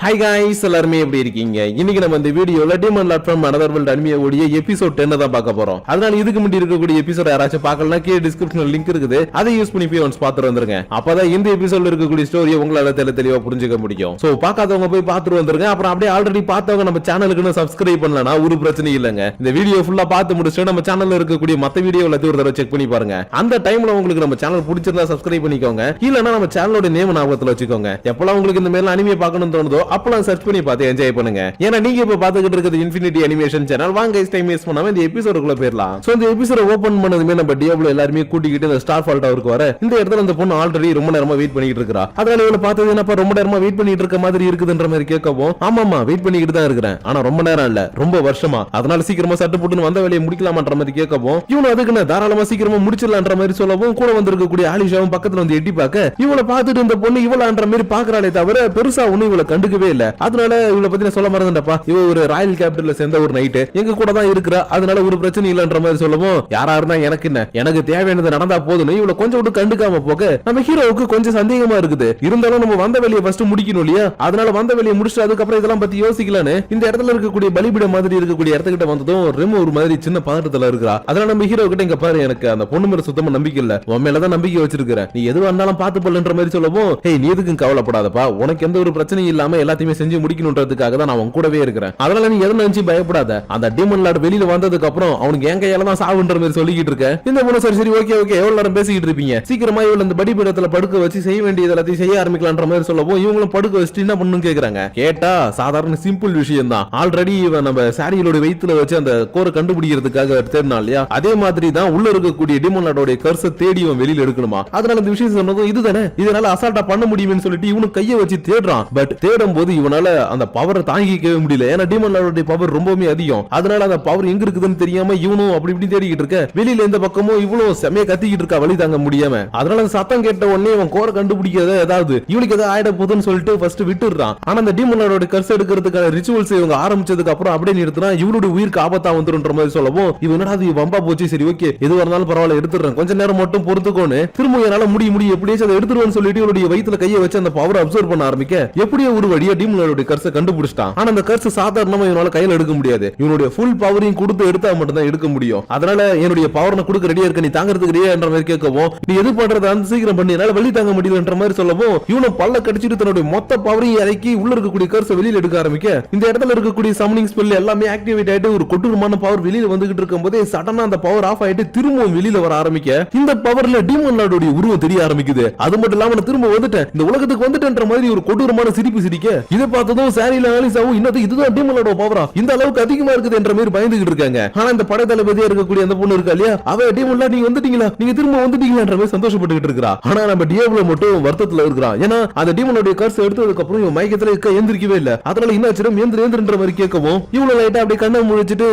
Hi guys, எல்லாரும் எப்படி இருக்கீங்க? இன்னைக்கு நம்ம இந்த வீடியோல Demon Lord from Another World anime ஓடிய எபிசோட் 10 தான் பார்க்க போறோம். அதனால இதுக்கு முன்னாடி இருக்கக்கூடிய எபிசோட் யாராச்சும் பார்க்கலனா கீழ டிஸ்கிரிப்ஷன்ல லிங்க் இருக்குது. அதை யூஸ் பண்ணி போய் ஒன்ஸ் பாத்துட்டு வந்துருங்க. அப்பதான் இந்த எபிசோட்ல இருக்கக்கூடிய ஸ்டோரியை உங்களால தெளிவா புரிஞ்சுக்க முடியும். சோ பார்க்காதவங்க போய் பாத்துட்டு வந்துருங்க. அப்புறம் அப்படியே ஆல்ரெடி பார்த்தவங்க நம்ம சேனலுக்கு சப்ஸ்கிரைப் பண்ணலனா ஒரு பிரச்சனை இல்லங்க. இந்த வீடியோ ஃபுல்லா பார்த்து முடிச்சிட்டு நம்ம சேனல்ல இருக்கக்கூடிய மத்த வீடியோ எல்லாத்தையும் ஒரு தடவை செக் பண்ணி பாருங்க. அந்த டைம்ல உங்களுக்கு நம்ம சேனல் பிடிச்சிருந்தா சப்ஸ்கிரைப் பண்ணிக்கோங்க. இல்லனா நம்ம சேனலோட நேம் ஞாபகத்துல வச்சுக்கோங்க. எப்பலாம் உங்களுக்கு இந்த மாதிரி அனிமே பார்க்கணும்னு தோணுதோ அப்பலாம் சர்ச் பண்ணி பார்த்து என்ஜாய் பண்ணுங்க. ஏன்னா நீங்க இப்ப பாத்துக்கிட்டு இருக்கிறது இன்ஃபினிட்டி அனிமேஷன் சேனல். வாங்க guys, டைம் வேஸ்ட் பண்ணாம இந்த எபிசோடுக்குள்ள போயிரலாம். சோ இந்த எபிசோட ஓபன் பண்ணதுமே நம்ம டியாப்லோ எல்லாரும் கூட்டிக்கிட்டு இந்த ஸ்டார் ஃபால் டவருக்கு வர இந்த இடத்துல அந்த பொண்ணு ஆல்ரெடி ரொம்ப நேரமா வெயிட் பண்ணிட்டு இருக்கா. அதனால இவளை பார்த்தது என்னப்பா ரொம்ப நேரமா வெயிட் பண்ணிட்டு இருக்க மாதிரி இருக்குதுன்ற மாதிரி கேட்கவும், ஆமாமா வெயிட் பண்ணிக்கிட்டு தான் இருக்கிறேன், ஆனா ரொம்ப நேரம் இல்ல ரொம்ப வருஷமா, அதனால சீக்கிரமா சட்டு போட்டுன்னு வந்த வேலையை முடிக்கலாமான்ற மாதிரி கேட்கவும், இவனு அதுக்குன்னு தாராளமா சீக்கிரமா முடிச்சிடலான்ற மாதிரி சொல்லவும், கூட வந்திருக்கக்கூடிய ஆலிஷாவும் பக்கத்துல வந்து எட்டி பார்க்க இவளை பார்த்துட்டு இந்த பொண்ணு இவளான்ற மாதிரி பாக்குறாளே தவிர பெருசா ஒண்ணு இவளை கண்டுக்கவே இல்ல. அதனால இவளை பத்தி சொல்ல மறந்துட்டப்பா, இவ ஒரு ராயல் கேபிட்டல்ல சேர்ந்த ஒரு நைட்டு எங்க கூட தான் இருக்கிறா, அதனால ஒரு பிரச்சனை இல்லன்ற மாதிரி சொல்லவும், யாரா இருந்தா எனக்கு என்ன, எனக்கு தேவையானது நடந்தா போதும் இவளை கொஞ்சம் விட்டு கண்டுக்காம போக நம்ம ஹீரோவுக்கு கொஞ்சம் சந்தேகமா இருக்குது. இருந்தாலும் நம்ம வந்த வேலையை ஃபர்ஸ்ட் முடிக்கணும் இல்லையா, அதனால வந்த வேலையை முடிச்சுட்டு அதுக்கப்புறம் இதெல்லாம் பத்தி யோசிக்கலான்னு இந்த இடத்துல இருக்கக்கூடிய பலிபீடம் மாதிரி இருக்கக்கூடிய இடத்துக்கிட்ட வந்ததும் ரெமோ ஒரு மாதிரி சின்ன பதட்டத்துல இருக்கா. அதனால நம்ம ஹீரோ கிட்ட இங்க பாரு, எனக்கு அந்த பொண்ணு மேல சுத்தமா நம்பிக்கை இல்ல, உன் மேலதான் நம்பிக்கை வச்சிருக்கிறேன், நீ எதுவா இருந்தாலும் பாத்து போலன்ற மாதிரி சொல்லவும், நீ எதுக்கும் கவலைப்படாதப்பா, உனக்கு எந்த ஒரு பிரச்சனையும் இல்லாம எல்லாத்தையுமே செஞ்சு முடிக்கணும்ன்றதுக்காக தான் நான் உன் கூடவே இருக்கிறேன், அதனால நீ எதை நினைச்சு பயப்படாத. அந்த டீமன் லார்ட் வெளியில வந்ததுக்கு அப்புறம் அவனுக்கு என் கையால தான் சாவுன்ற மாதிரி சொல்லிக்கிட்டு இருக்க. இந்த பொண்ணு சரி சரி ஓகே ஓகே எவ்வளவு நேரம் பேசிக்கிட்டு இருப்பீங்க, சீக்கிரமா இவள அந்த பலிபீடத்துல படுக்க வச்சு செய்ய வேண்டியது எல்லாத்தையும் செய்ய ஆரம்பிக்கலாம்ன்ற மாதிரி சொல்லவும், இவங்களும் படுக்க வச்சுட்டு என்ன பண்ணணும்னு கேக்குறாங்க. கேட்டா சாதாரண சிம்பிள் விஷயம் தான், ஆல்ரெடி இவன் நம்ம சாரியோட வயித்துல வச்சு அந்த கோரை கண்டுபிடிக்கிறதுக்காக தேடினா இல்லையா, அதே மாதிரி தான் உள்ள இருக்கக்கூடிய டீமன் லார்டோட கர்ஸை தேடி இவன் வெளியில எடுக்கணுமா. அதனால இந்த விஷயம் சொன்னதும் இதுதானே, இதனால அசால்ட்டா பண்ண முடியும்னு சொல்லிட்டு இவனு கையை வச்சு தேடுறான். பட் தேடும் போது இவனால அந்த பவரை தாங்கிக்கவே முடியல, ஏன்னா டீமன் லார்டோட பவர் ரொம்பவே அதிகம். அதனால அந்த பவர் எங்க இருக்குதுன்னு தெரியாம இவனும் அப்படி இப்படி தேடிக்கிட்டு இருக்க, வெளியில இந்த பக்கமும் இவ்வளவு செமையா கத்திக்கிட்டு இருக்கா வழி தாங்க முடியாம. அதனால சத்தம் கேட்ட உடனே இவன் கோரை கண்டுபிடிக்கிறத ஏதாவது இவனுக்கு ஏதாவது ஆயிட போதுன்னு சொல்லிட்டு ஃபர்ஸ்ட் விட்டுறான். ஆனா அந்த டீமன் லார்டோட கர்ஸ் எடுக்கிறதுக்கான ரிச்சுவல்ஸ் இவங்க ஆரம்பிச்சதுக்கு அப்புறம் அப்படியே நிறுத்தினா இவனுடைய உயிருக்கு ஆபத்தா வந்துருன்ற மாதிரி சொல்லவும், இவனடா அது வம்பா போச்சு, சரி ஓகே எதுவா இருந்தாலும் பரவாயில்ல எடுத்துறேன், கொஞ்ச நேரம் மட்டும் பொறுத்துக்கோன்னு திரும்ப என்னால முடியும் எப்படியாச்சும் அதை எடுத்துருவேன்னு சொல்லிட்டு இவனுடைய வயித்துல கையை வச்சு அந்த பவரை அப்சர்வ் பண்ண ஆரம்பிக்க, எப்படியோ ஒரு வழியா டீமன் லார்டோட கர்ஸை கண்டுபிடிச்சிட்டான். ஆனா அந்த கர்ஸ் சாதாரணமா இவனால கையில எடுக்க முடியாது, இவனுடைய ஃபுல் பவரையும் கொடுத்து எடுத்தா மட்டும் தான் எடுக்க முடியும். அதனால என்னுடைய பவரை கொடுக்க ரெடியா இருக்க, நீ தாங்கிறதுக்கு ரெடியா என்ற மாதிரி கேட்கவும், நீ எது பண்றத அந்த சீக்கிரம் பண்ணி என்னால வழி தாங்க முடியலன்ற மாதிரி சொல்லவும், இவனும் பல்ல கடிச்சிட்டு தன்னுடைய மொத்த பவரையும் இறக்கி உள்ள இருக்கக்கூடிய கர்ஸை வெளியில எடுக்க ஆரம்பிக்க, இந்த இடத்துல இருக்கக்கூடிய சம்மனிங் ஸ்பெல் எல்லாமே ஆக்டிவேட் ஆயிட்டு ஒரு கொடூரமான பவர் வெளியில வந்துகிட்டு இருக்கும் போதே சடனா அந்த பவர் ஆஃப் ஆயிட்டு திரும்பவும் வெளியில வர ஆரம்பிக்க, இந்த பவர்ல டீமன் லார்டோட உருவம் தெரிய ஆரம்பிக்குது. அது மட்டும் இல்லாம நான் திரும்ப வந்துட்டேன், இந்த உலகத்துக்கு வந்துட்டேன்ற மாதிரி ஒரு கொடூரமான சிரிப்பு சிரிக்க, இதை பார்த்ததும் சாரியில ஆலிசாவும் இன்னது இதுதான் டீமன் லார்டோட பவரா இந்த அளவுக்கு அதிகமா இருக்குது என்ற மாதிரி பயந்துகிட்டு இருக்காங்க. ஆனா இந்த படை தளபதியா இருக்கக்கூடிய அந்த பொண்ணு இருக்கா இல்லையா, அவ டீமன் லார்ட் நீங்க வந்துட்டீங்களா, நீங்க திரும்ப வந்துட்டீங்களான்ற மாதிரி சந்தோஷப்பட்டுக்கிட்டு இருக்கா. ஆனா நம்ம டியாப்லோ மட்டும் வருத்தத்துல இருக்கிறான், ஏன்னா அந்த டீமனோட கர்ஸ் எடுத்ததுக்கு அப்புறம் இவன் மயக்கத்துல எந்திரிக்கவே இல்ல. அதனால என்னாச்சு ஏந்திரன்ற மாதிரி கேட்கவும், இவ்வளவு லைட்டா அப்படியே கண்ணை முழிச்சிட்டு,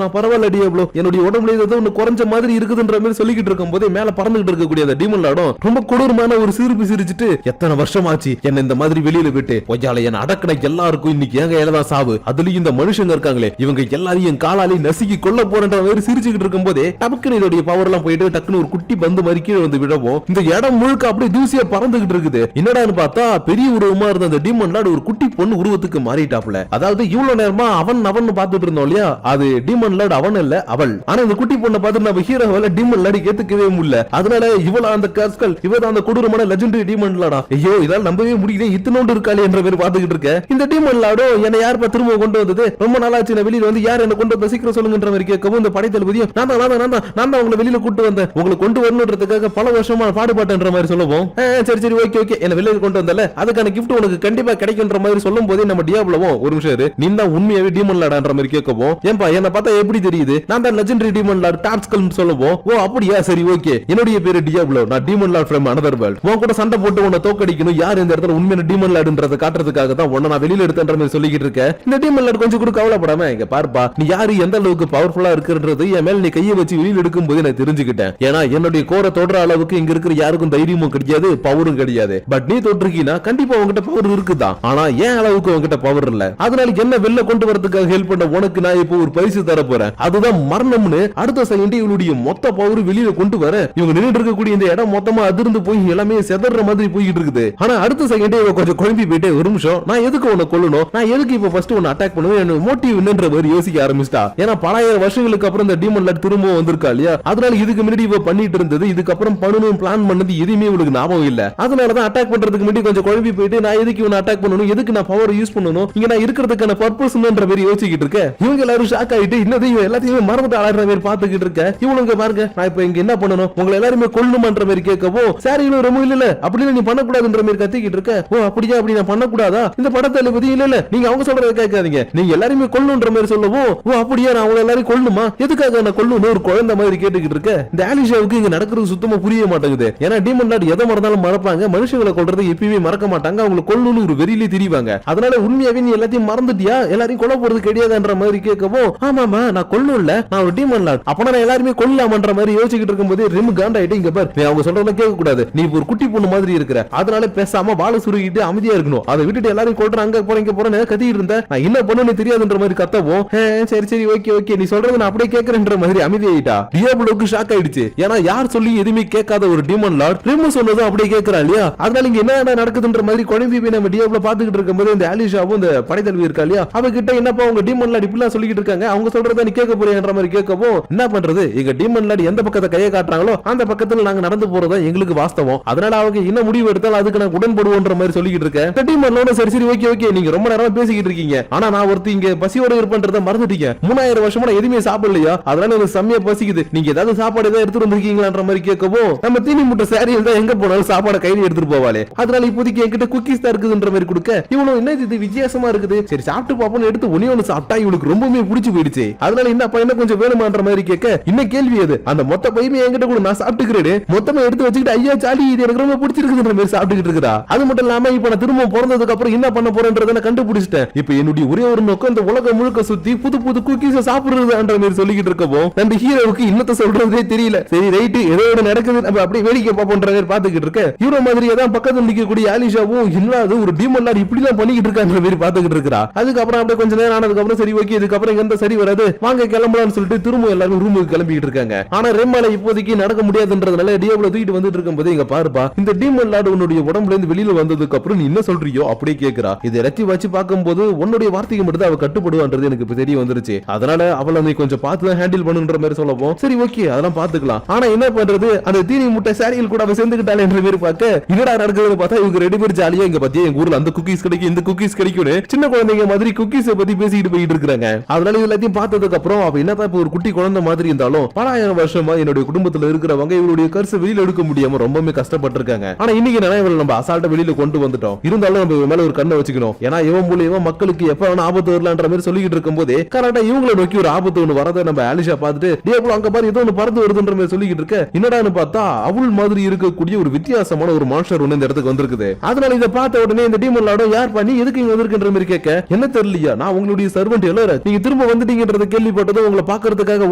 நான் பரவாயில்ல டியாப்லோ, என்னுடைய உடம்புல ஏதோ ஒண்ணு குறைஞ்ச மாதிரி இருக்குதுன்ற மாதிரி சொல்லிக்கிட்டு இருக்கும் போதே மேல பறந்துகிட்டு இருக்கக்கூடிய அந்த டீமன் லார்டும் ரொம்ப கொடூரமான ஒரு சிரிப்பு சிரிச்சிட்டு, எத்தனை வருஷம் ஆச்சு என்ன இந்த மாதிரி வெளியில விட்டு, ஒய்யால என்ன அடக்கணை எல்லாருக்கும் இன்னைக்கு எங்க இலதான் சாவு, அதுலயும் இந்த மனுஷங்க இருக்காங்களே இவங்க எல்லாரையும் காலாலே நசுக்கி கொல்ல போறன்ற மாதிரி சிரிச்சுக்கிட்டு இருக்கும் போதே டபக்குன்னு இதோடைய பவர் எல்லாம் போயிட்டு டக்குன்னு ஒரு குட்டி பந்து மாதிரி கீழே வந்து விடவும், இந்த இடம் முழுக்க அப்படியே தூசியா பறந்துகிட்டு இருக்குது. என்னடான்னு பார்த்தா பெரிய உருவமா இருந்த அந்த டீமன் லார்ட் ஒரு குட்டி பொண்ணு உருவத்துக்கு மாறிட்டாப்ல. அதாவது இவ்வளவு நேரமா அவன் பாத்துட்டு இருந்தோம் இல்லையா, அது டீமன் லார்ட் அவன் இல்ல அவள். ஆனா இந்த குட்டி பொண்ணை பார்த்து நம்ம ஹீரோவால டீமன் லார்ட் ஏத்துக்கவே முடியல. அதனால இவள அந்த கர்ஸ்கள் இவதான் அந்த கொடூரமான லெஜெண்டரி டீமன் லார்டா, ஐயோ இதால நம்பவே முடியல, இத்தனோண்டு இருக்காளே என்ற பேர் பாத்துக்கிட்டு இருக்க. இந்த டீமன் லார்டோ என்ன யார் திரும்ப கொண்டு வந்தது, ரொம்ப நாளாச்சு நான் வெளியில வந்து யார் என்ன கொண்டு வந்த சீக்கிரம் சொல்லுங்கன்ற மாதிரி கேட்கவும், இந்த படை தளபதியும் நான் தான் உங்களை வெளியில கூட்டு வந்தேன், உங்களை கொண்டு வரணுன்றதுக்காக பல வருஷமா பாடுபாட்டன்ற மாதிரி சொல்லுவோம். சரி சரி ஓகே ஓகே என்ன வெளியில கொண்டு வந்தல அதுக்கான கிஃப்ட் உனக்கு கண்டிப்பா கிடைக்கும்ன்ற மாதிரி சொல்லும் போதே நம்ம டியாப்லோவும் ஒரு நிமிஷம் நீ தான் உண்மையாவே டீமன் லார்டான்ற மாதிரி கேட்கவும், ஏன்பா என்ன பார்த்தா எப்படி தெரியுது, நான் தான் லெஜெண்டரி டீமன் லார்ட் டாப்ஸ்கல் சொல்லுவோம். ஓ அப்படியா சரி ஓகே, என்னுடைய பேரு டியாப்லோ, நான் demon Lord from another world, உன் கூட சண்டை போட்டு உன்னை தோக்கடிக்கணும், யார் இந்த இடத்துல உண்மையான டீமன் லார்டுன்றதை காட்டுறதுக்காக தான் உன்னை நான் வெளியில எடுத்தன்ற மாதிரி சொல்லிக்கிட்டு இருக்க. இந்த டீமன் லார்ட் கொஞ்சம் கூட கவலைப்படாம இங்க பாருப்பா, நீ யாரு எந்த அளவுக்கு பவர்ஃபுல்லா இருக்குன்றது என் மேல நீ கையை வச்சு வெளியில எடுக்கும் போது நான் தெரிஞ்சுக்கிட்டேன். ஏன்னா என்னுடைய கோரை தொடுற அளவுக்கு இங்க இருக்கிற யாருக்கும் தைரியமும் கிடையாது பவரும் கிடையாது. பட் நீ தொட்டிருக்கீனா கண்டிப்பா உங்ககிட்ட பவர் இருக்குதான், ஆனா ஏன் அளவுக்கு உங்ககிட்ட பவர் இல்ல. அதனால என்ன வெளில கொண்டு வரதுக்காக ஹெல்ப் பண்ண உனக்கு நான் இப்போ ஒரு பரிசு தர போறேன், அதுதான் மரணம்னு. அடுத்த செகண்ட் இவளுடைய மொத்த பவர் வெளியில கொண்டு வர இவங்க நின்னுட்டு இருக்கக்கூடிய இந்த இடம் மொத்தமா அதிர்ந்து போய் எல்லாமே செதற மாதிரி போயிட்டு இருக்குது. ஆனா அடுத்த செகண்ட் இவ கொஞ்சம் குழம்பி போயிட்டு, ஒரு நிமிஷம் விஷயம், நான் எதுக்கு உன்னை கொல்லணும், நான் எதுக்கு இப்ப ஃபர்ஸ்ட் உன்னை அட்டாக் பண்ணுவேன், மோட்டிவ் என்னன்ற மாதிரி யோசிக்க ஆரம்பிச்சிட்டா. ஏன்னா பல ஆயிரம் வருஷங்களுக்கு அப்புறம் இந்த டீமன் லார்ட் திரும்பவும் வந்திருக்கா இல்லையா, அதனால இதுக்கு முன்னாடி இவ பண்ணிட்டு இருந்தது, இதுக்கப்புறம் பண்ணணும் பிளான் பண்ணது எதுவுமே இவளுக்கு ஞாபகம் இல்ல. அதனாலதான் அட்டாக் பண்றதுக்கு முன்னாடி கொஞ்சம் குழம்பி போயிட்டு நான் எதுக்கு இவனை அட்டாக் பண்ணணும், எதுக்கு நான் பவர் யூஸ் பண்ணணும், இங்க நான் இருக்கிறதுக்கான பர்பஸ் என்னன்ற மாதிரி யோசிச்சுட்டு இருக்க. இவங்க எல்லாரும் ஷாக் ஆயிட்டு இன்னது இவன் எல்லாத்தையுமே மறந்துட்டு ஆடுற மாதிரி பாத்துக்கிட்டு இருக்க. இவனுங்க பாருங்க நான் இப்ப இங்க என்ன பண்ணணும், உங்களை எல்லாருமே கொல்லணும்ன்ற மாதிரி கேட்கவும் சரி இவனும் ரொம்ப இல்ல அப்படின்னு நீ பண்ணக்கூடாதுன்ற மாதிரி கத்திக்கிட்டு இருக்க. ஓ அப்படியா, அப்படி நான் பண்ணக்கூடாதா, இந்த படத்தை பத்தி இல்ல நீங்க அவங்க சொல்றதை கேட்காதீங்க, நீங்க எல்லாருமே கொல்லணும்ன்ற மாதிரி சொல்லவும் ஓ அப்படியா நான் அவங்க எல்லாரும் கொல்லணுமா, எதுக்காக நான் கொல்லணும் ஒரு குழந்தை மாதிரி கேட்டுக்கிட்டு இருக்க. இந்த ஆலிஷாவுக்கு இங்க நடக்கிறது சுத்தமா புரிய மாட்டேங்குது. ஏன்னா டீமன் லார்ட் எதை மறந்தாலும் மறப்பாங்க, மனுஷங்களை கொல்றது எப்பயுமே மறக்க மாட்டாங்க, அவங்களை கொல்லணும்னு ஒரு வெறியிலே திரிவாங்க. அதனால உண்மையாவே நீ எல்லாத்தையும் மறந்துட்டியா, எல்லாரையும் கொல்ல போறது கிடையாதுன்ற மாதிரி கேட்கவும் ஆமாமா நான் கொல்லணும்ல, நான் ஒரு டீமன் லார்ட், அப்ப நான் எல்லாருமே கொல்லலாமன்ற மாதிரி யோசிச்சுட்டு இருக்கும்போது ரெம் காண்டாயிட்டு இங்க பாரு நீ அவங்க சொல்றத கேட்க கூடாது, நீ ஒரு குட்டி பொண்ணு மாதிரி இருக்கிற, அதனால பேசாம வாழ சுருகிட்டு அமைதியா இருக்கணும், அதை விட்டுட்டு எல்லாரும் கொல்ற அங்க போறீங்க போறேன்னு கத்திட்டு இருந்த, நான் என்ன பண்ணணும்னு தெரியாதுன்ற மாதிரி கத்தவும் சரி சரி ஓகே ஓகே நீ சொல்றது நான் அப்படியே கேட்கறேன்ற மாதிரி அமைதியாயிட்டா. டியாப்ளோக்கு ஷாக் ஆயிடுச்சு. ஏன்னா யார் சொல்லி எதுவுமே கேட்காத ஒரு டீமன் லார்ட் ரெம் சொன்னதும் அப்படியே கேட்கறா இல்லையா, அதனால இங்க என்ன நடக்குதுன்ற மாதிரி குழம்பி போய் நம்ம டியாப்ளோ பாத்துக்கிட்டு இருக்கும்போது இந்த ஆலிஷாவும் இந்த படைத்தலைவி இருக்கா இல்லையா அவகிட்ட என்னப்பா உங்க டீமன் லார்ட் இப்படிலாம் சொல்லிட்டு இருக்காங்க, அவங்க சொல்றத நீ கேட்க போறேன்ற மாதிரி கேட்கவும் என்ன பண்றது, எங்க டீமன் லார்ட் எந்த பக்கத்தை கையை காட்டுறாங்களோ அந்த பக்கத்துல நாங்க நடந்து போறதா எங்களுக்கு வாஸ்தவம், அதனால அவங்க என்ன முடிவு எடுத்தாலும் அதுக்கு நான் உடன்படுவோன்ற மாதிரி சொல்லிட்டு இருக்கேன். டீமன் லார்ட் சரி சரி ஓகே ஓகே நீங்க ரொம்ப நேரமா பேசிக்கிட்டு இருக்கீங்க, ஆனா நான் ஒருத்தி இங்க பசியோட இருப்பன்றத மறந்துட்டீங்க, 3000 வருஷமா நான் எதுவுமே சாப்பிடலையா, அதனால எனக்கு செம்மையா பசிக்குது, நீங்க ஏதாவது சாப்பாடு ஏதாவது எடுத்துட்டு வந்திருக்கீங்களான்ற மாதிரி கேட்கவும் நம்ம தீனி முட்டை சாரியில் தான் எங்க போனாலும் சாப்பாடு கையில எடுத்துட்டு போவாளே, அதனால இப்போதைக்கு என்கிட்ட குக்கீஸ் தான் இருக்குதுன்ற மாதிரி கொடுக்க இவனும் என்ன இது வித்தியாசமா இருக்குது, சரி சாப்பிட்டு பாப்போம்னு எடுத்து ஒன்னு சாப்பிட்டா இவளுக்கு ரொம்பவே பிடிச்சு போயிடுச்சு. அதனால என்ன பையனை கொஞ்சம் வேணுமான்ற மாதிரி கேட்க இன்னும் கேள்வி அது அந்த மொத்த பையமே என்கிட்ட கூட நான் சாப்பிட்டுக்கிறேன், மொத்தமா எடுத்து வச்சுக்கிட்டு ஐயா சாலி இது எனக்கு ரொம்ப பிடிச்சிருக்குன்ற மாதிரி சாப்பிட்டுக்கிட்டு இருக்கா. அது மட்டும் இல்லாம இப்ப நான் திரும்ப பிறந்ததுக்கு அப்புறம் என்ன பண்ண போறேன்றதை நான் கண்டுபிடிச்சிட்டேன், இப்ப என்னுடைய ஒரே ஒரு நோக்கம் இந்த உலகம் முழுக்க சுத்தி புது புது குக்கீஸ் சாப்பிடுறதுன்ற மாதிரி சொல்லிக்கிட்டு இருக்கவும் நம்ம ஹீரோவுக்கு இன்னத்த சொல்றதே தெரியல. சரி ரைட் ஏதோ ஒன்று நடக்குது நம்ம அப்படியே வேடிக்கை பார்ப்போன்ற மாதிரி பாத்துக்கிட்டு இருக்க. ஹீரோ மாதிரி ஏதாவது பக்கத்துல நிக்கக்கூடிய ஆலிஷாவும் இல்லாத ஒரு டீமன் லார்ட் இப்படி எல்லாம் பண்ணிக்கிட்டு இருக்கான்ற மாதிரி பாத்துக்கிட்டு இருக்கா. அதுக்கப்புறம் அப்படியே கொஞ்ச நேரம் ஆனதுக்கு அப்புறம் சரி ஓகே இதுக்கப்புறம் எந்த சரி வராது வாங்க கிளம்பலாம்னு சொல்லிட்டு திரும்ப எல்லாரும் ரூமுக்கு கிளம்பிட்டு இருக்காங்க. ஆனா ரெம்மால இப்போதைக்கு நடக்க முடியாதுன்றதுனால டியாப்ளோ தூக்கிட்டு வந்துட்டு இருக்கும்போது இங்க பாருப்பா இந்த டீமன் லார்ட் உன்னுடைய உடம்புல இருந்து வெளியில வந்ததுக்கு அப்புறம் நீ என்ன சொல்றியோ அப்படியே கேக்குறா. இதை ரத்தி வச்சு பார்க்கும்போது உன்னுடைய வார்த்தைக்கு மட்டும் அவ கட்டுப்படுவான்றது எனக்கு இப்ப தெரிய வந்துருச்சு, அதனால அவளை நீ கொஞ்சம் பார்த்து தான் ஹேண்டில் பண்ணுன்ற மாதிரி சொல்லவும் சரி ஓகே அதெல்லாம் பாத்துக்கலாம். ஆனா என்ன பண்றது அந்த தீனி முட்டை சாரியில் கூட அவ சேர்ந்துக்கிட்டாள் என்ற மாதிரி பார்க்க என்னடா நடக்குதுன்னு பார்த்தா இவங்க 2 பேர் ஜாலியா இங்க பத்தியா எங்க ஊர்ல அந்த குக்கீஸ் கிடைக்கும் இந்த குக்கீஸ் கிடைக்கும்னு சின்ன குழந்தைங்க மாதிரி குக்கீஸ் பத்தி பேசிட்டு போயிட்டு இருக்காங்க. அதனால எல்லாத்தையும் பார்த்ததுக்கு அப்புறம் அவ என்னதான் இப்ப ஒரு குட்டி குழந்தை மாதிரி இருந்தாலும் பல ஆயிரம் வருஷமா என்னுடைய குடும்பத்துல இருக்கிறவங்க இவருடைய கர்ச வெளியில எடுக்க முடியாம ரொம்பவே கஷ்டப்பட்டிருக்காங்க. ஆனா இன்னைக்கு இவளை நம்ம அசால்ட்டா வெளியில கொண்டு வந்துட்டோம், இருந்தாலும் நம்ம மேல ஒரு கண்ணை வச்சுக்கணும், ஏன்னா இவன் மூலியமா மக்களுக்கு எப்ப வேணா ஆபத்து வரலான்ற மாதிரி சொல்லிட்டு இருக்கும் போதே கரெக்டா இவங்களை நோக்கி ஒரு ஆபத்து ஒண்ணு வரதை நம்ம ஆலிஷா பார்த்துட்டு டியாப்ளோ அங்க பாரு ஏதோ ஒண்ணு பறந்து வருதுன்ற மாதிரி சொல்லிக்கிட்டு இருக்க. என்னடான்னு பார்த்தா அவள் மாதிரி இருக்கக்கூடிய ஒரு வித்தியாசமான ஒரு மான்ஸ்டர் ஒண்ணு இந்த இடத்துக்கு வந்திருக்குது. அதனால இதை பார்த்த உடனே இந்த டீமன் லார்டும் யார் பண்ணி எதுக்கு இங்க வந்திருக்குன்ற மாதிரி கேட்க என்ன தெரியலையா நான் உங்களுடைய சர்வெண்ட் எல்லாரும் நீங்க திரும்ப வந்துட்டீங்கன்றத கேள்விப்பட்டதும் உங்களை பாக்குறதுக்காக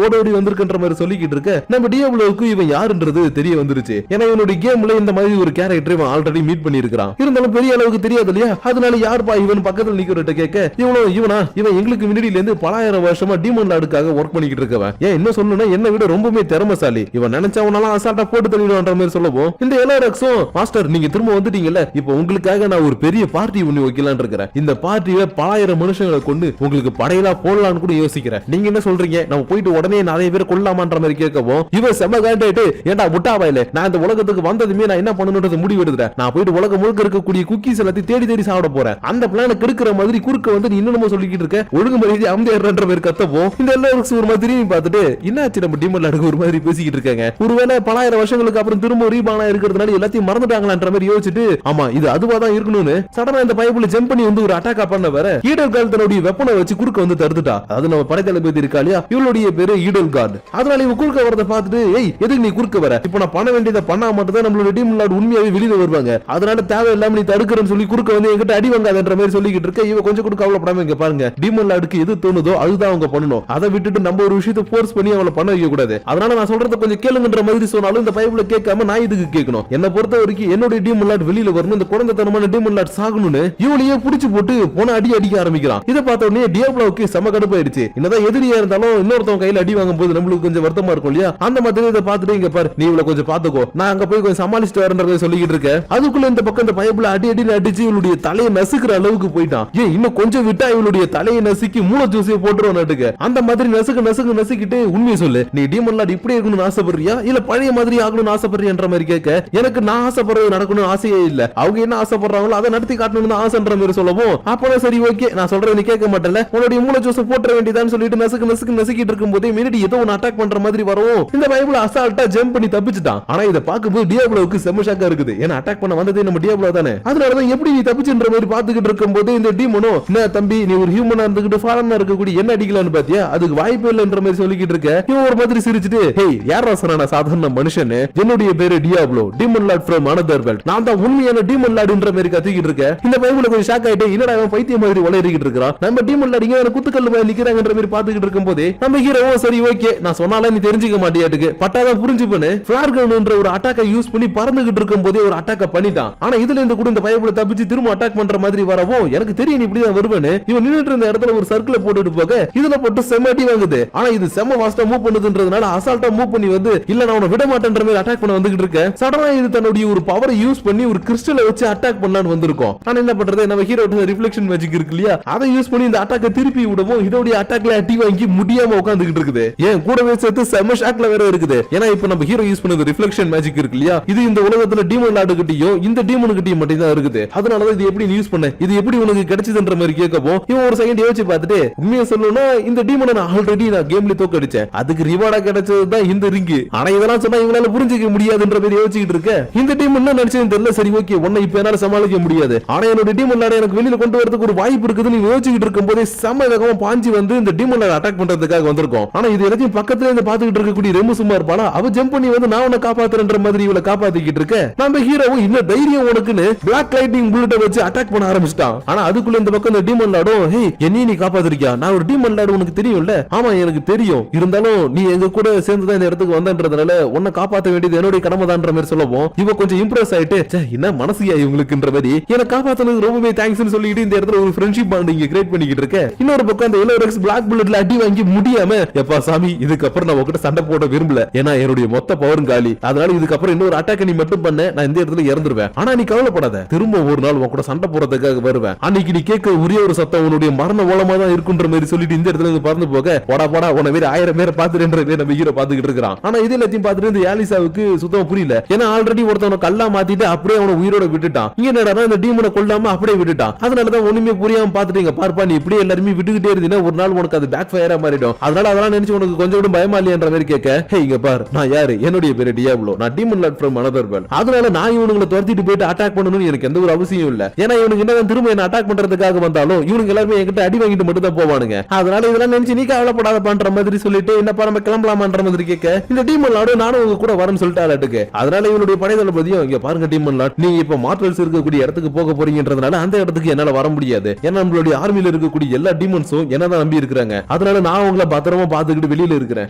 ஓட ஓடி வந்திருக்கின்ற மாதிரி சொல்லிக்கிட்டு இருக்க. நம்ம டியாப்ளோவுக்கு இவன் யாருன்றது தெரிய வந்துருச்சு, ஏன்னா இவனுடைய கேம்ல இந்த மாதிரி ஒரு கேரக்டர் இவன் ஆல்ரெடி மீட் பண்ணிருக்கான், இருந்தாலும் பெரிய அளவுக்கு தெரியாது இல்லையா. அதனால யார்பா இவன் பக்கத்துல நிக்கிறட்ட கேட்க இவன் எங்களுக்கு முன்னாடியில இருந்து பல ஆயிரம் வருஷமா டீமன் லார்டுக்காக ஒர்க் பண்ணிக்கிட்டு இருக்கவன், ஏன் என்ன சொல்லணும்னா என்ன விட ரொம்பவே திறமைசாலி, இவன் நினைச்சவனால அசால்ட்டா போட்டு தள்ளிடுவான்ற மாதிரி சொல்லவும் இந்த எலோரக்ஸும் மாஸ்டர் நீங்க திரும்ப வந்துட்டீங்கல்ல இப்போ உங்களுக்காக நான் ஒரு பெரிய பார்ட்டி ஒண்ணு வைக்கலாம்னு இருக்கிறேன், இந்த பார்ட்டியில பல ஆயிரம் மனுஷங்களை கொண்டு உங்களுக்கு படையலா போடலாம்னு கூட யோசிக்கிறேன், நீங்க என்ன சொல்றீங்க நம்ம போயிட்டு உடனே நிறைய பேர் கொல்லலாமான்ற மாதிரி கேட்கவும் இவன் செம காண்டாயிட்டு ஏன்டா முட்டாவாயில நான் இந்த உலகத்துக்கு வந்ததுமே நான் என்ன பண்ணணும்ன்றது முடிவு எடுத்துறேன், நான் போயிட்டு உலகம் முழுக்க இருக்கக்கூடிய குக்கீஸ் எல்லாத்தையும் தேடி தேடி சாப்பிட போறேன், அந்த பிளான கெடுக்கிற மாதிரி குறுக்க வந்து நீ இன்னும் சொல்லிக்கிட்டு இருக்க ஒழுங்கு மரியாதை அமைதியாடுற மாதிரி கத்தவும் இந்த எல்லோருக்கும் ஒரு மாதிரி திரும்பி பார்த்துட்டு என்னாச்சு நம்ம டீமன் லார்டுக்கு ஒரு மாதிரி பேசிக்கிட்டு இருக்காங்க, ஒருவேளை பல ஆயிரம் வருஷங்களுக்கு அப்புறம் திரும்ப ரீபானா இருக்கிறதுனால எல்லாத்தையும் மறந்துட்டாங்களான்ற மாதிரி யோசிச்சுட்டு ஆமா இது அதுவா தான் இருக்கணும்னு சடனா இந்த பைப்புல ஜம்ப் பண்ணி வந்து ஒரு அட்டாக் பண்ண வேற ஈடல் கார்டு தன்னுடைய வெப்பனை வச்சு குறுக்க வந்து தடுத்துட்டா. அது நம்ம படைத்தளபதி இருக்கா இல்லையா இவளுடைய பேரு ஈடல் கார்டு. அதனால இவ குறுக்க வரத பார்த்துட்டு ஏய் எதுக்கு நீ குறுக்க வர, இப்ப நான் பண்ண வேண்டியதை பண்ணா மட்டும் தான் நம்மளோட டீமன் லார்டு உண்மையாவே வெளியில வருவாங்க, அதனால தேவையில்லாம நீ தடுக்கிறன்னு சொல்லி குறுக்க வந்து என்கிட்ட அடி வாங்காதன்ற மாதிரி சொல்லிக்கிட்டு இருக்க. இவ கொஞ்சம் கூட கவலைப்படாம இங்க பாருங்க டீமன் லார்டுக்கு எது தோணுதோ அதுதான் அவங்க பண்ணணும், அதை விட்டுட்டு நம்ம ஒரு விஷயத்தை ஃபோர்ஸ் பண்ணி அவளை பண்ண வைக்க கூடாது, அதனால நான் சொல்றத கொஞ்சம் கேளுங்கன்ற மாதிரி சொன்னாலும் இந்த பைப்புல கேட்காம நான் இதுக்கு கேட்கணும், என்ன பொறுத்த வரைக்கும் என்னுடைய டீமன் லார்டு வெளியில வரணும், இந்த குழந்தைத்தனமான டீமன் லார்டு சாகணும்னு இவளையே புடிச்சு போட்டு போன அடி அடிக்க ஆரம்பிக்கிறான். இதை பார்த்த உடனே டியாப்ளோவுக்கு செம கடுப்பாயிடுச்சு, என்னதான் எதிரியா இருந்தாலும் இன்னொருத்தவங்க கையில அடி வாங்கும் போது நம்மளுக்கு கொஞ்சம் வருத்தமா இருக்கும் இல்லையா, அந்த மாதிரி இதை பார்த்துட்டு இங்க பாரு நீ இவளை கொஞ்சம் பாத்துக்கோ நான் அங்க போய் கொஞ்சம் சமாளிச்சுட்டு வரேன்றதை சொல்லிக்கிட்டு இருக்க. அதுக்குள்ள இந்த பக்கம் இந்த பைப்புல அடி அடி அடிச்சு இவளுடைய தலையை நசுக்கிற அளவுக்கு போயிட்டான். ஏன் இன்னும் கொஞ்சம் விட்டா இவளுடைய தலையை நசுக்கி மூளை ஜூசியை போட்டுருவோம் நாட்டுக்கு. அந்த மாதிரி நசுக்கிட்டு உண்மையை சொல்லு, நீ டீமன் லார்ட் இப்படி இருக்கணும்னு ஆசைப்படுறியா இல்ல பழைய மாதிரி ஆகணும்னு ஆசைப்படுறியன்ற மாதிரி கேட்க, எனக்கு நான் ஆசைப்படுறது நடக்கணும் ஆசையே இல்ல, அவங்க என்ன ஆசைப்படுறாங்களோ அதை நடத்தி காட்டணும்னு ஆசைன்ற மாதிரி சொல்லவும், அப்பதான் சரி ஓகே நான் சொல்றேன் நீ கேட்க மாட்டல, உன்னுடைய மூளை ஜூஸ் போட்டுற வேண்டியதான்னு சொல்லிட்டு நசுக்கிட்டு இருக்கும் போதே மினிட் ஏதோ ஒன்னு அட்டாக் பண்ற மாதிரி வரவும் இந்த பைபிள் அசால்ட்டா ஜம்ப் பண்ணி தப்பிச்சிட்டான். ஆனா இதை பார்க்கும்போது டியாப்ளோவுக்கு செம ஷாக்கா இருக்குது. ஏன்னா அட்டாக் பண்ண வந்ததே நம்ம டியாப்ளோ தானே. அதனாலதான் எப்படி நீ தப்பிச்சுன்ற மாதிரி பாத்துக்கிட்டு இருக்கும் போது இந்த டீமனோ, என்ன தம்பி நீ ஒரு ஹியூமனா இருந்துகிட்டு ஃபாரனா இருக்கக்கூடிய என்ன அடிக்கலான்னு பாத்தியா, அதுக்கு வாய்ப்பு இல்லைன்ற மாதிரி சொல்லிக்கிட்டு இருக்க. இவன் ஒரு மாதிரி சிரிச்சுட்டு, ஹேய் யாரா சொன்னா சாதாரண மனுஷன், என்னுடைய பேரு டியாப்ளோ, demon Lord from another world, நான் தான் உண்மையான டீமன் லார்ட்ன்ற மாதிரி கத்திக்கிட்டு இருக்க. இந்த பைபிள் கொஞ்சம் ஷாக் ஆயிட்டு, என்னடா அவன் பைத்தியம் மாதிரி உளறிக்கிட்டு இருக்கான், நம்ம டீமன் லார்ட் இங்க குத்துக்கல்லு மாதிரி நிக்கிறாங்கன்ற மாதிரி பாத்துக்கிட்டு இருக்கும் போதே நம்ம ஹீரோ சரி ஓகே நான் சொன்னால நீ தெரிஞ்சுக்க மாட்டியாட்டுக்கு பட்டாதான் புரிஞ்சுப்பேன்னு ஃபிளார்கன்ன்ற ஒரு அட்டாக்கை யூஸ் பண்ணி பறந்துகிட்டு இருக்கும் போதே ஒரு அட்டாக்கை பண்ணிட்டான். ஆனா இதுல இருந்து கூட இந்த பைபிளை தப்பிச்சு திரும்ப அட்டாக் பண்ற மாதிரி வரவும் எனக்கு தெரியும் நீ இப்படிதான் வருவேன்னு இவன் நின்னுட்டு இருந்த இடத்துல ஒரு சர்க்கிளை போட்டுட்டு போக இதுல போட்டு செம்மட்டி வாங்குது. ஆனா இது செம்ம ஃபாஸ்டா மூவ் பண்ணுதுன்றதுனால அசால்ட்டா மூவ் பண்ணி வந்து இல்ல நான் உன்னை விட மாட்டேன்ற மாதிரி அட்டாக் பண்ண வந்துகிட்டு இருக்க. சடனா இது தன்னுடைய ஒரு பவரை யூஸ் பண்ணி ஒரு கிறிஸ்டலை வச்சு அட்டாக் பண்ணலான்னு வந்திருக்கோம். ஆனா என்ன பண்றது, நம்ம ஹீரோ ரிஃப்ளெக்ஷன் மேஜிக் இருக்கு இல்லையா, அதை யூஸ் பண்ணி இந்த அட்டாக்கை திருப்பி விடவும் இதோடைய அட்டாக்ல அடி வாங்கி முடியாம உட்காந்துக்கிட்டு இருக்குது. ஏன் கூடவே சேர்த்து செம ஷாக்ல வேற இருக்குது. ஏன்னா இப்ப நம்ம ஹீரோ யூஸ் பண்ணது ரிஃப்ளெக்ஷன் மேஜிக் இருக்கு இல்லையா, இது இந்த உலகத்துல டீமன் லார்ட் கிட்டயும் இந்த டீமன் கிட்டயும் மட்டும் தான் இருக்குது. அதனாலதான் இது எப்படி யூஸ் பண்ண, இது எப்படி உனக்கு கிடைச்சதுன்ற மாதிரி கேட்கவும் இவன் ஒரு செகண்ட் யோசிச்சு பார்த்துட்டு, உண்மையை சொல்லணும்னா இந்த டீமனை நான் ஆல்ரெடி நான் கேம்ல தோக்கடிச்சேன், அதுக்கு ரிவார்டா கிடைச்சதுதான் இந்த ரிங்கு. ஆனா இதெல்லாம் சொன்னா இவங்களால புரிஞ்சுக்க முடியாதுன்ற மாதிரி யோசிச்சுட்டு இருக்க. இந்த டீம் என்ன நினைச்சதுன்னு தெரியல. சரி ஓகே உன்னை இப்ப என்னால சமாளிக்க முடியாது, ஆனா என்னோட டீமன் லார்ட் எனக்கு வெளியில கொண்டு வரதுக்கு ஒரு வாய்ப்பு இருக்குதுன்னு யோசிச்சுட்டு இருக்கும் போதே செம வேகமா பாஞ்சு வந்து இந்த டீமன் லார்ட் அட்டாக் பண்றதுக்காக வந்திருக்கோம். ஆனா இது எல்லாத்தையும் பக்கத்துல இருந்து பாத்துக்கிட்டு இருக்கக்கூடிய ரெமு சும்மா இருப்பாளா, அவ ஜம்ப் பண்ணி வந்து நான் உன்னை காப்பாத்துறன்ற மாதிரி இவளை காப்பாத்திக்கிட்டு இருக்க. நம்ம ஹீரோவும் இன்னும் தைரியம் உனக்குன்னு பிளாக் லைட்டிங் புல்லட்டை வச்சு அட்டாக் பண்ண ஆரம்பிச்சிட்டான். ஆனா அதுக்குள்ள இந்த பக்கம் இந்த டீமன் லார்டும், ஹே என்னைய நீ காப்பாத்திருக்கியா, நான் ஒரு டீமன் லார்டு உனக்கு தெரியும்ல. ஆமா எனக்கு தெரியும், இருந்தாலும் நீ எங்க கூட சேர்ந்துதான் இந்த இடத்துக்கு வந்தன்றதுனால உன்னை காப்பாற்ற வேண்டியது என்னுடைய கடமைதான்ற மாதிரி சொல்லவும் இவ கொஞ்சம் இம்ப்ரெஸ் ஆயிட்டு, என்ன மனசியா இவங்களுக்குன்ற மாதிரி என்ன காப்பாத்துனது ரொம்பவே தேங்க்ஸ்னு சொல்லிட்டு இந்த இடத்துல ஒரு ஃப்ரெண்ட்ஷிப் பாண்ட் இங்க கிரியேட் பண்ணிக்கிட்டு இருக்க. இன்னொரு பக்கம் அந்த எலோரெக்ஸ் பிளாக் புல்லட்ல அடி வாங்கி முடியாம, எப்பா சாமி இதுக்கப்புறம் நான் உங்ககிட்ட சண்டை போட விரும்பல, ஏன்னா என்னுடைய மொத்த பவரும் காலி, அதனால இதுக்கப்புறம் இன்னொரு அட்டாக் நீ மட்டும் பண்ண நான் இந்த இடத்துல இறந்துருவேன். ஆனா நீ கவலைப்படாத, திரும்ப ஒரு நாள் உன் கூட சண்டை போறதுக்காக வருவேன், அன்னைக்கு நீ கேட்க ஒரே ஒரு சத்தம் உன்னுடைய மரண ஓலமா தான் இருக்குன்ற மாதிரி சொல்லிட்டு இந்த இடத்துல இருந்து பறந்து போக, போடா உன்னை வேற 1000 பேரை பாத்துட்டு நம்ம ஹீரோ பாத்துக்கிட்டு இருக்கான். ஆனா இது எல்லாத்தையும் பாத்துட்டு இந்த ஆலிசாவுக்கு சுத்தமா புரியல. ஏன்னா ஆல்ரெடி ஒருத்தவனை கல்லா மாத்திட்டு அப்படியே அவனை உயிரோட விட்டுட்டான். இங்க என்னடா இந்த டீமனை கொல்லாம அப்படியே விட்டுட்டான். அதனாலதான் ஒண்ணுமே புரியாம பாத்துட்டீங்க பார்ப்பா, நீ இப்படியே எல்லாருமே விட்டுக்கிட்டே இருந்தீங்கன்னா ஒரு நாள் உனக்கு அது பேக் ஃபயரா மாறிடும். அதனால அதெல்லாம் நினைச்சு உனக்கு கொஞ்சம் கூட பயமா இல்லையன்ற மாதிரி கேட்க, ஹே இங்க பார் நான் யாரு, என்னுடைய பேரு டியாப்ளோ, நான் demon Lord from another world, அதனால நான் இவனுங்களை துரத்திட்டு போயிட்டு அட்டாக் பண்ணணும்னு எனக்கு எந்த ஒரு அவசியம் இல்ல. ஏன்னா இவனுக்கு என்ன திரும்ப என்ன அட்டாக் பண்றதுக்காக வந்தாலும் இவனுக்கு எல்லாருமே என்கிட்ட அடி வாங்கிட்டு மட்டும் தான் போவானுங்க. அதனால இதெல்லாம் நினைச்சு நீ கவலைப்படாத பண்ற மாதிரி சொல்லிட்டு என்னப்பா நம்ம கிளம்பலாமான்ற மாதிரி கேட்க, இந்த டீமன் லார்டு நானும் உங்க கூட வரேன்னு சொல்லிட்டாட்டுக்கு. அதனால இவனுடைய படை தளபதியும், இங்க பாருங்க டீமன் லார்ட், நீ இப்ப மார்வெல்ஸ் இருக்கக்கூடிய இடத்துக்கு போக போறீங்கன்றதுனால அந்த இடத்துக்கு என்னால வர முடியாது. ஏன்னா நம்மளுடைய ஆர்மியில இருக்கக்கூடிய எல்லா டீமன்ஸும் என்னதான் நம்பி இருக்காங்க. அதனால நான் உங்களை பத்திரமா பாத்துக்கிட்டு வெளியில இருக்கிறேன்,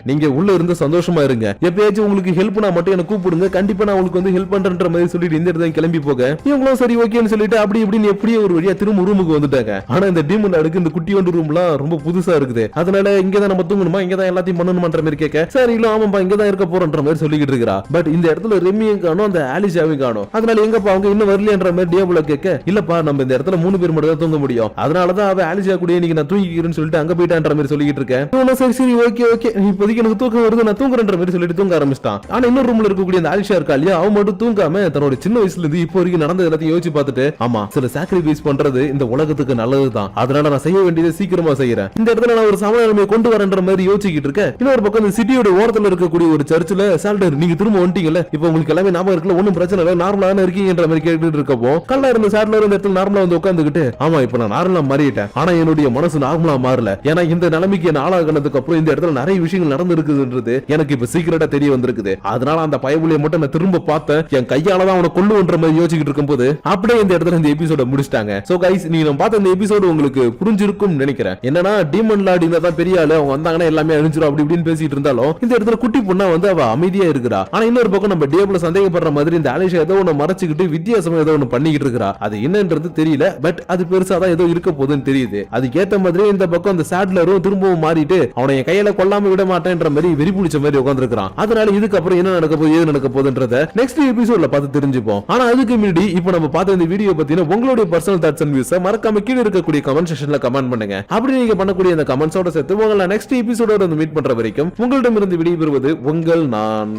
நீங்க உள்ள இருந்து சந்தோஷமா இருங்க, எப்பயாச்சும் உங்களுக்கு ஹெல்ப்னா மட்டும் என்ன கூப்பிடுங்க, கண்டிப்பா நான் உங்களுக்கு வந்து ஹெல்ப் பண்றேன்ற மாதிரி சொல்லிட்டு இந்த இடத்துல கிளம்பி போக இவங்களும் சரி ஓகேன்னு சொல்லிட்டு அப்படி இப்படின்னு எப்படியே ஒரு வழியா திரும்ப ரூமுக்கு வந்துட்டாங்க. ஆனா இந்த டீமன் லார்டுக்கு இந்த குட்டி ஒன்று ரூம்லாம் ரொம்ப புதுசா இருக்குது. அதனால இங்கதான் நம்ம தூங்கணுமா, இங்கதான் எல்லாத்தையும் பண்ணணும்ன்ற மாதிரி கேட்க, சரி இல்ல ஆமாப்பா இங்கதான் இருக்க போறன்ற மாதிரி சொல்லிக்கிட்டு இருக்கா. பட் இந்த இடத்துல ரெமியும் காணும், அந்த ஆலிஷாவையும் காணும். அதனால எங்கப்பா அவங்க இன்னும் வரலன்ற மாதிரி டியாப்ளோ கேட்க, இல்லப்பா நம்ம இந்த இடத்துல 3 பேர் மட்டும் தான் தூங்க முடியும், அதனாலதான் அவ ஆலிஷா கூட இன்னைக்கு நான் தூங்கிக்கிறேன்னு சொல்லிட்டு அங்க போயிட்டான்ற மாதிரி சொல்லிக்கிட்டு இருக்கேன். சரி சரி ஓகே ஓகே இப்போதைக்கு எனக்கு தூக்கம் வருது நான் தூங்குறேன்ற மாதிரி சொல்லிட்டு தூங்க ஆரம்பிச்சிட்டான். ஆனா இன்னொரு ரூம்ல இருக்கக்கூடிய அந்த ஆலிஷா இருக்கா இல்லையா, அவன் மட்டும் தூங்காம தன்னோட சின்ன வயசுல இருந்து இப்போ வரைக்கும் நடந்த எல்லாத்தையும் யோசிச்சு பார்த்துட்டு, ஆமா சில சாக்ரிஃபைஸ் பண்றது இந்த உலகத்துக்கு நல்லதுதான், அதனால நான் செய்ய வேண்டியதை சீக்கிரமா செய்யறேன், இந்த இடத்துல நான் ஒரு சமாதானமே கொண்டு வரேன்ற மாதிரி யோசிச்சுக்கிட்டு இருக்கேன். இன்னொரு பக்கம் இந்த சிட்டியோட ஓரத்துல இருக்கக்கூடிய ஒரு சர்ச்சில் சால்டர் நீங்க திரும்ப வந்துட்டீங்கல்ல, இப்போ உங்களுக்கு எல்லாமே ஞாபகம் இருக்குல்ல, ஒன்னும் பிரச்சனை இல்லை, நார்மலான இருக்கீங்கன்ற மாதிரி கேட்டுட்டு இருக்கப்போ கல்லா இருந்த சாட்லர் இந்த இடத்துல நார்மலா வந்து உட்காந்துக்கிட்டு, ஆமா இப்ப நான் நார்மலா மாறிட்டேன், ஆனா என்னுடைய மனசு நார்மலா மாறல, ஏன்னா இந்த நிலைமைக்கு என்ன ஆளாகினதுக்கு அப்புறம் இந்த இடத்துல நிறைய விஷயங்கள் நடந்து இருக்குதுன்றது எனக்கு இப்ப சீக்கிரட்டா தெரிய வந்திருக்குது. அதனால அந்த பயபுலியை மட்டும் நான் திரும்ப பார்த்தேன், என் கையாலதான் அவனை கொல்லுன்ற மாதிரி யோசிச்சுட்டு இருக்கும்போது அப்படியே இந்த இடத்துல இந்த எபிசோட முடிச்சிட்டாங்க. சோ கைஸ் நீங்க பார்த்த இந்த எபிசோடு உங்களுக்கு புரிஞ்சிருக்கும் நினைக்கிறேன். என்னன்னா டீமன் லார்ட் தான் பெரிய ஆளு, அவங்க வந்தாங்கன்னா எல்லாமே அழிஞ்சிரும் அப்படி இப்படின்னு பேசிட்டு இருந்தாலும் இந்த இடத்துல குட்டி பொண்ணா வந்து அவ அமைதியா இருக்கிறா. ஆனா இன்னொரு பக்கம் நம்ம டியாப்ளோ சந்தேகப்படுற மாதிரி இந்த ஆலிஷா ஏதோ ஒண்ணு மறைச்சுக்கிட்டு வித்தியாசமா ஏதோ ஒண்ணு பண்ணிக்கிட்டு இருக்கா. அது என்னன்றது தெரியல, பட் அது பெருசா தான் ஏதோ இருக்க போகுதுன்னு தெரியுது. அதுக்கேற்ற மாதிரி இந்த பக்கம் அந்த சாட்லரும் திரும்பவும் மாறிட்டு அவனை என் கையில கொல்லாம விட மாட்டேன்ற மாதிரி வெறி பிடிச்ச மாதிரி உட்காந்துருக்கான். அதனால இதுக்கப்புறம் என்ன நடக்க போகுது ஏது நடக்க போகுதுன்றத நெக்ஸ்ட் எபிசோட்ல பார்த்து தெரிஞ்சுப்போம். ஆனா அதுக்கு முன்னாடி இப்ப நம்ம பார்த்த இந்த வீடியோ பத்தின உங்களுடைய பர்சனல் தாட்ஸ் அண்ட் வியூஸ் மறக்காம கீழே இருக்கக்கூடிய கமெண்ட் செக்ஷன்ல கமெண்ட் பண்ணுங்க. அப்படி நீங்க பண்ணக்கூடிய அந்த கமெண்ட்ஸோட சேர்த்து உங்களை நெக்ஸ்ட் எபிசோட மீட் பண்ற வரைக்கும் உங்களிடமிருந்து விடைபெறுவது உங்கள் நான்.